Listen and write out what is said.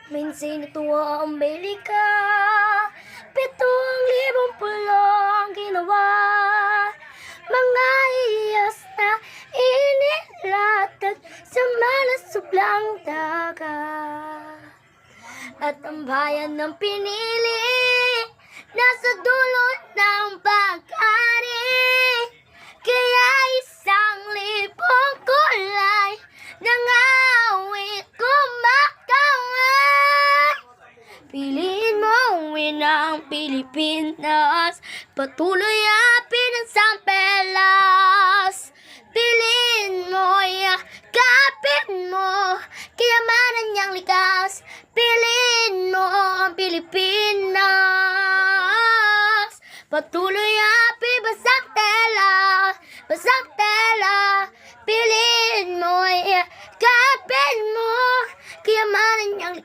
Minsan natuwa ang Amerika, 7,000 pulo ang ginawa. Mga iyas na inilatag sa malasublang dagat. At ang bayan ng pinili, nasa dulo ng pag-ari. Kaya 1,000 kulay ng awit kumakaway. Piliin mo ang Pilipinas, patuloy apin ang sampelas. Piliin mo, yakapin mo, kayamanan niyang likas. Piliin mo ang Pilipinas, patuloy apin basang tela, basang tela. Piliin mo, yakapin mo, kayamanan niyang likas.